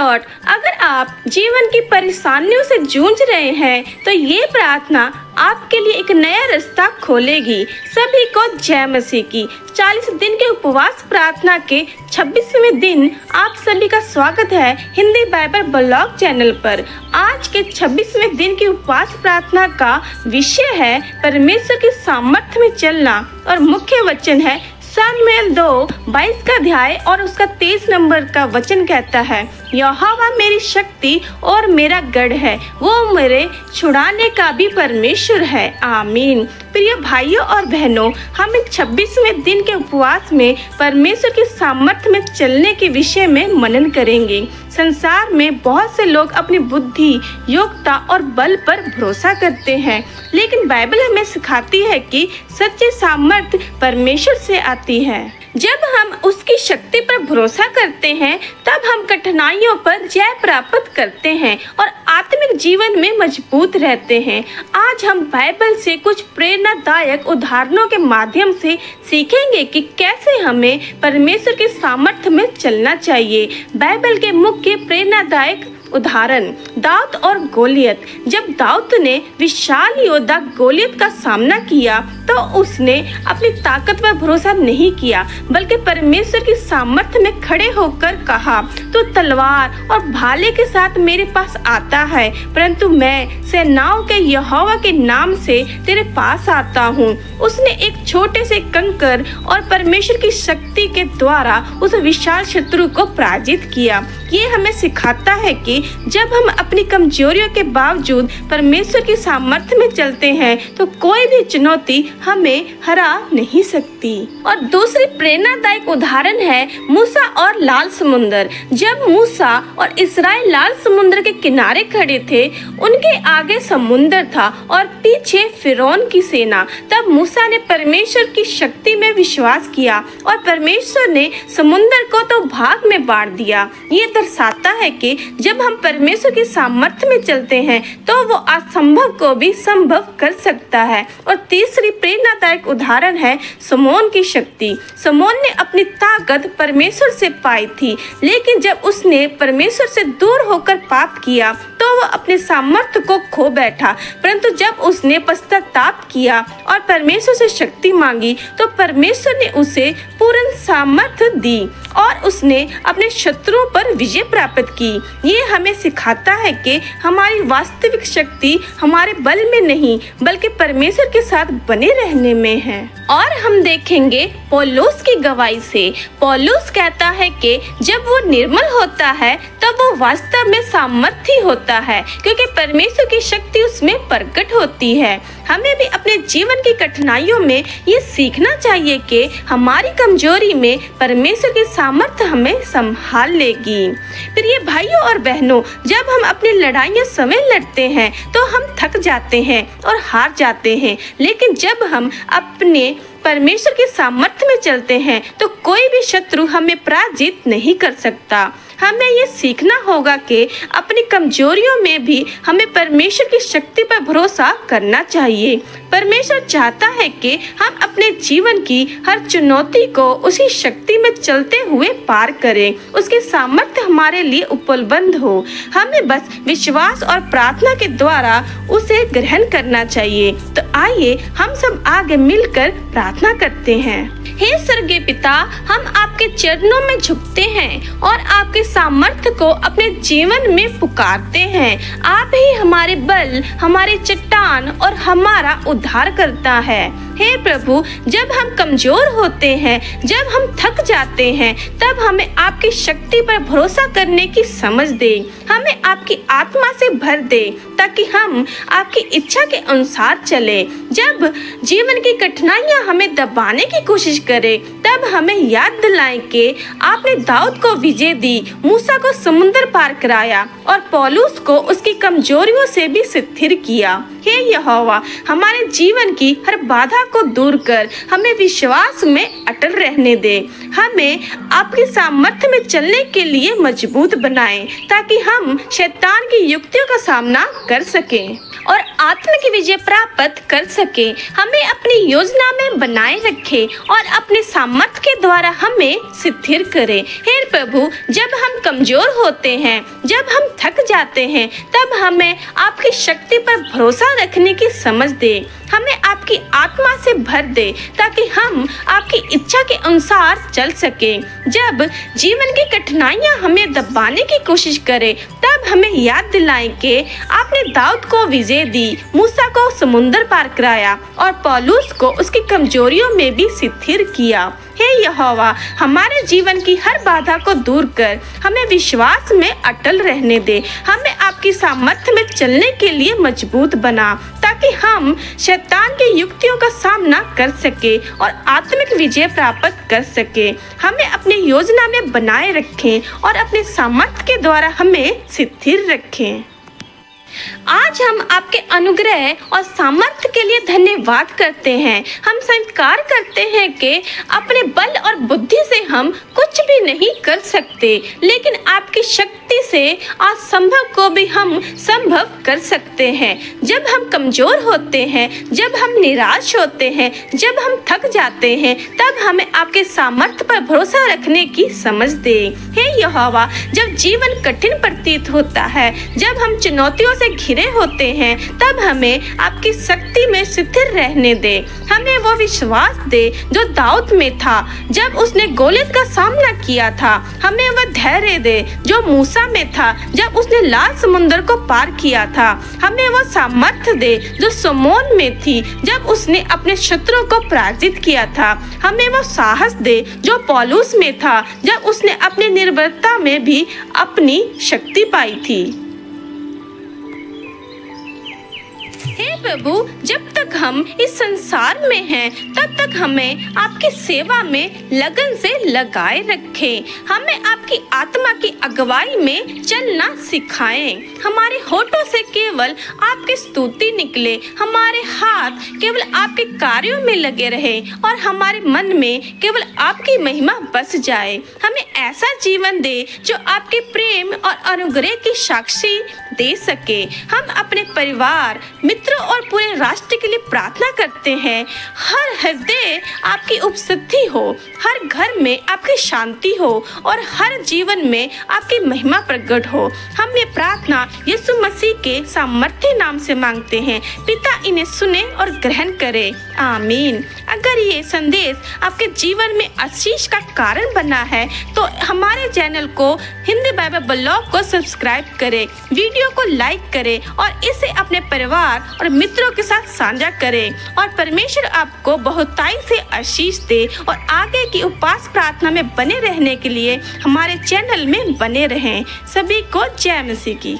Lord. अगर आप जीवन की परेशानियों से जूझ रहे हैं तो ये प्रार्थना आपके लिए एक नया रास्ता खोलेगी। सभी को जय मसीह की। 40 दिन के उपवास प्रार्थना के 26वें दिन आप सभी का स्वागत है हिंदी बाइबल ब्लॉग चैनल पर। आज के 26वें दिन की उपवास प्रार्थना का विषय है परमेश्वर की सामर्थ्य में चलना और मुख्य वचन है सामुएल 2:22 का अध्याय और उसका 23 नंबर का वचन कहता है, यहोवा मेरी शक्ति और मेरा गढ़ है, वो मेरे छुड़ाने का भी परमेश्वर है। आमीन। प्रिय भाइयों और बहनों, हम एक 26वें दिन के उपवास में परमेश्वर की सामर्थ्य में चलने के विषय में मनन करेंगे। संसार में बहुत से लोग अपनी बुद्धि, योग्यता और बल पर भरोसा करते हैं, लेकिन बाइबल हमें सिखाती है कि सच्ची सामर्थ्य परमेश्वर से आती है। जब हम उसकी शक्ति पर भरोसा करते हैं तब हम कठिनाइयों पर जय प्राप्त करते हैं और आत्मिक जीवन में मजबूत रहते हैं। आज हम बाइबल से कुछ प्रेरणादायक उदाहरणों के माध्यम से सीखेंगे कि कैसे हमें परमेश्वर के सामर्थ्य में चलना चाहिए। बाइबल के मुख्य प्रेरणादायक उदाहरण दाऊद और गोलियत। जब दाऊद ने विशाल योद्धा गोलियत का सामना किया तो उसने अपनी ताकत पर भरोसा नहीं किया, बल्कि परमेश्वर की सामर्थ्य में खड़े होकर कहा, तो तलवार और भाले के साथ मेरे पास आता है, परंतु मैं सेनाओं के यहोवा के नाम से तेरे पास आता हूँ। उसने एक छोटे से कंकर और परमेश्वर की शक्ति के द्वारा उस विशाल शत्रु को पराजित किया। ये हमें सिखाता है कि जब हम अपनी कमजोरियों के बावजूद परमेश्वर की सामर्थ्य में चलते हैं तो कोई भी चुनौती हमें हरा नहीं सकती। और दूसरी प्रेरणादायक उदाहरण है मूसा और लाल समुद्र। जब मूसा और इस्राएल लाल समुद्र के किनारे खड़े थे, उनके आगे समुद्र था और पीछे फिरौन की सेना। तब मूसा ने परमेश्वर की शक्ति में विश्वास किया और परमेश्वर ने समुद्र को तो भाग में बांट दिया। ये दर्शाता है कि जब हम परमेश्वर की सामर्थ्य में चलते हैं तो वो असंभव को भी संभव कर सकता है। और तीसरी प्रेरणादायक उदाहरण है समोन की शक्ति। समोन ने अपनी ताकत परमेश्वर से पाई थी, लेकिन जब उसने परमेश्वर से दूर होकर पाप किया तो वो अपने सामर्थ्य को खो बैठा। परंतु जब उसने पश्चाताप किया और परमेश्वर से शक्ति मांगी तो परमेश्वर ने उसे पूर्ण सामर्थ्य दी और उसने अपने शत्रुओं पर विजय प्राप्त की। ये हमें सिखाता है कि हमारी वास्तविक शक्ति हमारे बल में नहीं, बल्कि परमेश्वर के साथ बने रहने में है। और हम देखेंगे पौलुस की गवाही से। पौलुस कहता है कि जब वो निर्मल होता है तब वो वास्तव में सामर्थी होता है, क्योंकि परमेश्वर की शक्ति उसमें प्रकट होती है। हमें भी अपने जीवन की कठिनाइयों में ये सीखना चाहिए कि हमारी कमजोरी में परमेश्वर की सामर्थ्य हमें संभाल लेगी। प्रिय भाइयों और बहनों, जब हम अपनी लड़ाइयाँ स्वयं लड़ते हैं तो हम थक जाते हैं और हार जाते हैं, लेकिन जब हम अपने परमेश्वर के सामर्थ्य में चलते हैं तो कोई भी शत्रु हमें पराजित नहीं कर सकता। हमें ये सीखना होगा कि अपनी कमजोरियों में भी हमें परमेश्वर की शक्ति पर भरोसा करना चाहिए। परमेश्वर चाहता है कि हम अपने जीवन की हर चुनौती को उसी शक्ति में चलते हुए पार करें। उसकी सामर्थ्य हमारे लिए उपलब्ध हो। हमें बस विश्वास और प्रार्थना के द्वारा उसे ग्रहण करना चाहिए। तो आइए हम सब आगे मिलकर प्रार्थना करते हैं। हे स्वर्गीय पिता, हम आपके चरणों में झुकते हैं और आपके सामर्थ्य को अपने जीवन में पुकारते हैं। आप ही हमारे बल, हमारे चट्टान और हमारा उद्धार करता है। हे प्रभु, जब हम कमजोर होते हैं, जब हम थक जाते हैं, तब हमें आपकी शक्ति पर भरोसा करने की समझ दे। हमें आपकी आत्मा से भर दे ताकि हम आपकी इच्छा के अनुसार चले। जब जीवन की कठिनाइयां हमें दबाने की कोशिश करे, तब हमें याद दिलाएं कि आपने दाऊद को विजय दी, मूसा को समुद्र पार कराया और पौलुस को उसकी कमजोरियों से भी स्थिर किया। हे यहोवा, हमारे जीवन की हर बाधा को दूर कर हमें विश्वास में अटल रहने दे। हमें आपकी सामर्थ्य में चलने के लिए मजबूत बनाएं ताकि हम शैतान की युक्तियों का सामना कर सकें और आत्मिक विजय प्राप्त कर सके। हमें अपनी योजना में बनाए रखे और अपने सामर्थ्य के द्वारा हमें स्थिर करे। हे प्रभु, जब हम कमजोर होते हैं, जब हम थक जाते हैं, तब हमें आपकी शक्ति पर भरोसा रखने की समझ दे। हमें आपकी आत्मा से भर दे ताकि हम आपकी इच्छा के अनुसार चल सके। जब जीवन की कठिनाइयां हमें दबाने की कोशिश करे, तब हमें याद दिलाएं कि आपने दाऊद को विजय दी, मूसा को समुद्र पार कराया और पौलुस को उसकी कमजोरियों में भी स्थिर किया। हे यहोवा, हमारे जीवन की हर बाधा को दूर कर हमें विश्वास में अटल रहने दे। हमें आपकी सामर्थ्य में चलने के लिए मजबूत बना ताकि हम शैतान की युक्तियों का सामना कर सके और आत्मिक विजय प्राप्त कर सके। हमें अपनी योजना में बनाए रखें और अपने सामर्थ्य के द्वारा हमें स्थिर रखें। आज हम आपके अनुग्रह और सामर्थ्य के लिए धन्यवाद करते हैं। हम स्वीकार करते हैं कि अपने बल और बुद्धि से हम कुछ भी नहीं कर सकते, लेकिन आपकी शक्ति से असंभव को भी हम संभव कर सकते हैं। जब हम कमजोर होते हैं, जब हम निराश होते हैं, जब हम थक जाते हैं, तब हमें आपके सामर्थ्य पर भरोसा रखने की समझ दे। हे यहोवा, जब जीवन कठिन प्रतीत होता है, जब हम चुनौतियों से घिरे होते हैं, तब हमें आपकी शक्ति में स्थिर रहने दे। हमें वो विश्वास दे जो दाऊद में था जब उसने गोलियत का सामना किया था। हमें वो धैर्य दे जो मूसा में था जब उसने लाल समुद्र को पार किया था। हमें वो सामर्थ्य दे जो शमौन में थी जब उसने अपने शत्रुओं को पराजित किया था। हमें वो साहस दे जो पौलुस में था जब उसने अपनी निर्भरता में भी अपनी शक्ति पाई थी। हे प्रभु, जब तक हम इस संसार में हैं, तब तक हमें आपकी सेवा में लगन से लगाए रखें। हमें आपकी आत्मा की अगुवाई में चलना सिखाएं। हमारे होठों से केवल आपकी स्तुति निकले, हमारे हाथ केवल आपके कार्यों में लगे रहे और हमारे मन में केवल आपकी महिमा बस जाए। हमें ऐसा जीवन दे जो आपके प्रेम और अनुग्रह की साक्षी दे सके। हम अपने परिवार, मित्रों और पूरे राष्ट्र के लिए प्रार्थना करते हैं। हर हृदय आपकी उपस्थिति हो, हर घर में आपकी शांति हो और हर जीवन में आपकी महिमा प्रकट हो। हम ये प्रार्थना यीशु मसीह के सामर्थ्य नाम से मांगते हैं। पिता इन्हें सुने और ग्रहण करे। आमीन। अगर ये संदेश आपके जीवन में आशीष का कारण बना है तो हमारे चैनल को हिंदी बाइबल ब्लॉग को सब्सक्राइब करें, वीडियो को लाइक करें और इसे अपने परिवार और मित्रों के साथ साझा करें। और परमेश्वर आपको बहुताई से आशीष दे और आगे की उपवास प्रार्थना में बने रहने के लिए हमारे चैनल में बने रहें। सभी को जय मसीह की।